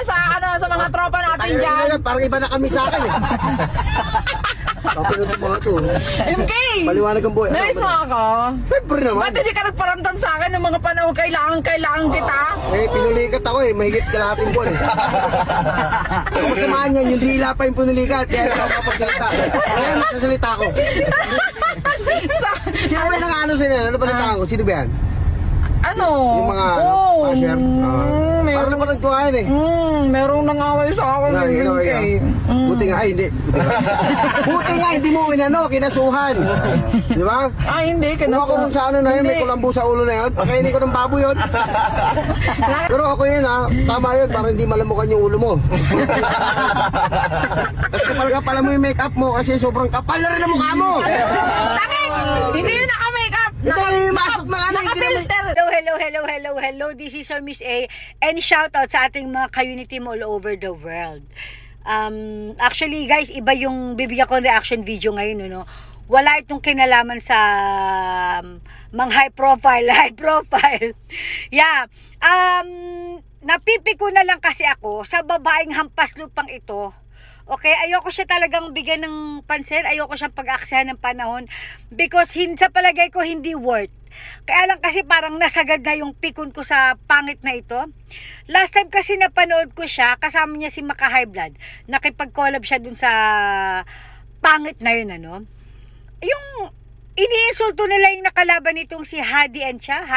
sa mga tropa natin dyan. Parang iba na kami sa akin eh. Papanood mo ito. MK! Maliwanag ang buhay. Nice mo ako. Siyempre naman. Ba't hindi ka nagparamdam sa akin ng mga panahon kailangan kita? Eh, pinulikat ako eh. Mahigit kalahating buwan eh. Kung masamahan yan, yung dila pa yung pinulikat. Kaya ako kapagsalita. Kaya nagsasalita ako. Sino ba yung ano sila? Ano ba natangan ko? Sino ba yan? Ano? Yung mga pasher. Parang naman nagtuhayan eh. Merong nangaway sa akin ng MK. Buti nga, ay hindi. Buti nga, hindi mo kinasuhan. Di ba? Hindi. Kung ako kung sa ano na yun, may kulambo sa ulo na yun, pakainin ko ng baboy yun. Pero ako yun tama yun, para hindi malamukan yung ulo mo. At kapal ka pala mo yung make up mo kasi sobrang kapal na rin ang mukha mo. Bakit? Hindi yun naka-makeup. Ito yung masok na Naka-filter. Hello, this is Sir Miss A, and shout out sa ating mga ka-unity mo all over the world. Actually guys, iba yung bibigyan ko reaction video ngayon, no? Wala itong kinalaman sa mga high profile. Yeah. Napipiko na lang kasi ako sa babaeng hampas lupang ito. Okay, ayoko siya talagang bigyan ng pansin, ayoko siyang pag-aksyahan ng panahon because sa palagay ko hindi worth. Kaya lang kasi parang nasagad na yung pikon ko sa pangit na ito. Last time kasi napanood ko siya, kasama niya si Maka High Blood. Nakipag-collab siya dun sa pangit na yun, Yung iniinsulto nila yung nakalaban nitong si Hadi Cha,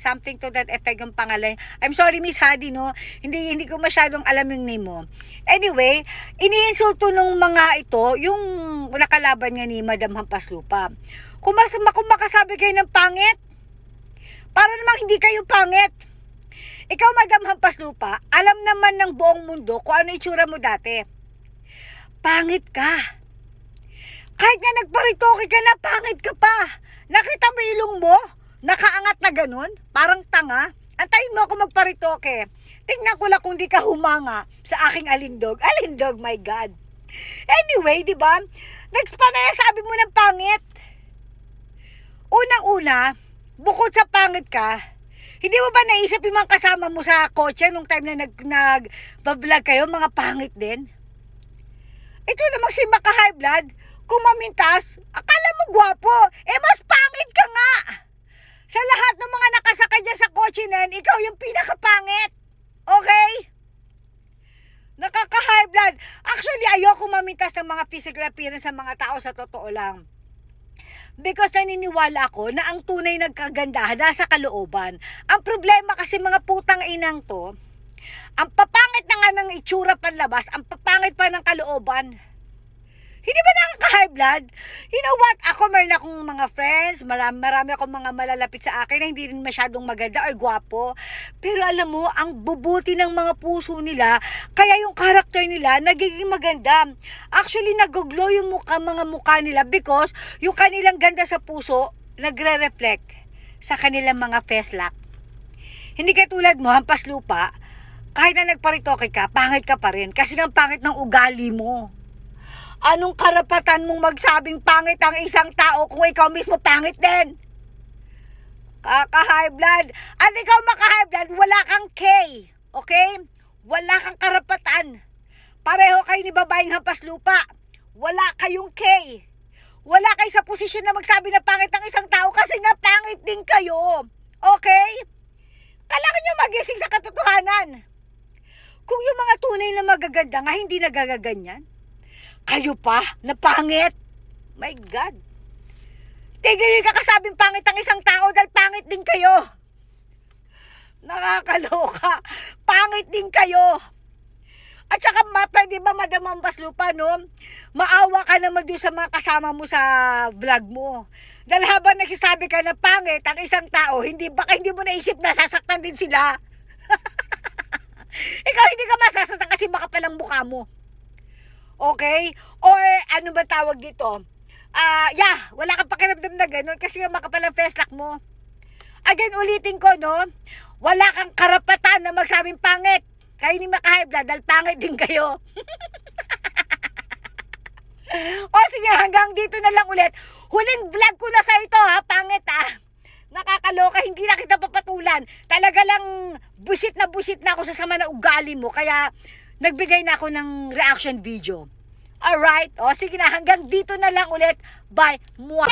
something to that effect yung pangalan. I'm sorry Miss Hadi, no? Hindi ko masyadong alam yung name mo. Anyway, iniinsulto nung mga ito, yung nakalaban nga ni Madam Hampaslupa. Kung makasabi kayo ng pangit, para namang hindi kayo pangit. Ikaw Madam Hampaslupa, alam naman ng buong mundo kung ano itsura mo dati. Pangit ka. Kahit nga nagparitoke ka na, pangit ka pa. Nakita mo ilong mo? Nakaangat na ganun? Parang tanga? Antayin mo ako magparitoke. Tingnan ko lang kung di ka humanga sa aking alindog. Alindog, my God. Anyway, di ba? Nagpanaya sabi mo ng pangit. Unang-una, bukod sa pangit ka, hindi mo ba naisip yung mga kasama mo sa kotse nung time na nag-vlog kayo, mga pangit din? Ito namang si Maka High Blood, kung mamintas, akala mo gwapo, mas pangit ka nga. Sa lahat ng mga nakasakay dyan sa kotse na yan, ikaw yung pinakapangit. Okay? Nakaka-high blood. Actually, ayoko mamintas ng mga physical appearance sa mga tao sa totoo lang. Because naniniwala ako na ang tunay nagkagandahan nasa kalooban. Ang problema kasi mga putang inang to, ang papangit na nga ng itsura panlabas, ang papangit pa ng kalooban. Hindi ba nakaka-high blood? You know what? Ako meron akong mga friends, marami akong mga malalapit sa akin na hindi rin masyadong maganda or gwapo. Pero alam mo, ang bubuti ng mga puso nila, kaya yung karakter nila nagiging maganda. Actually, nag-glow yung mga mukha nila because yung kanilang ganda sa puso, nagre-reflect sa kanilang mga feslak. Hindi katulad mo, Hampaslupa, kahit na nagparitoke ka, pangit ka pa rin. Kasi ang pangit ng ugali mo. Anong karapatan mong magsabing pangit ang isang tao kung ikaw mismo pangit din? Kaka-high blood. At ikaw maka-high blood, wala kang K. Okay? Wala kang karapatan. Pareho kayo ni babaeng Hampaslupa. Wala kayong K. Wala kayo sa posisyon na magsabi na pangit ang isang tao kasi nga pangit din kayo. Okay? Kailangan nyo magising sa katotohanan. Kung yung mga tunay na magaganda nga hindi nagagaganyan, kayo pa, na pangit. My God. Tigil ka kasabing pangit ang isang tao dahil pangit din kayo. Nakakaloka. Pangit din kayo. At saka pwede ba Madam Hampaslupa, maawa ka naman doon sa mga kasama mo sa vlog mo. Dahil habang nagsasabi ka na pangit ang isang tao, baka hindi mo naisip na sasaktan din sila. Ikaw hindi ka masasaktan kasi baka palang mukha mo. Okay? Or ano ba tawag dito? Wala kang pakiramdam na ganun kasi nga makapalang feslak mo. Again, ulitin ko, wala kang karapatan na magsabing pangit. Kayo ni Maka High Blood dahil pangit din kayo. O sige, hanggang dito na lang ulit. Huling vlog ko na sa ito, pangit Nakakaloka, hindi na kita papatulan. Talaga lang busit na ako sa sama na ugali mo. Kaya nagbigay na ako ng reaction video. Alright? O sige na, hanggang dito na lang ulit. Bye! Mwah!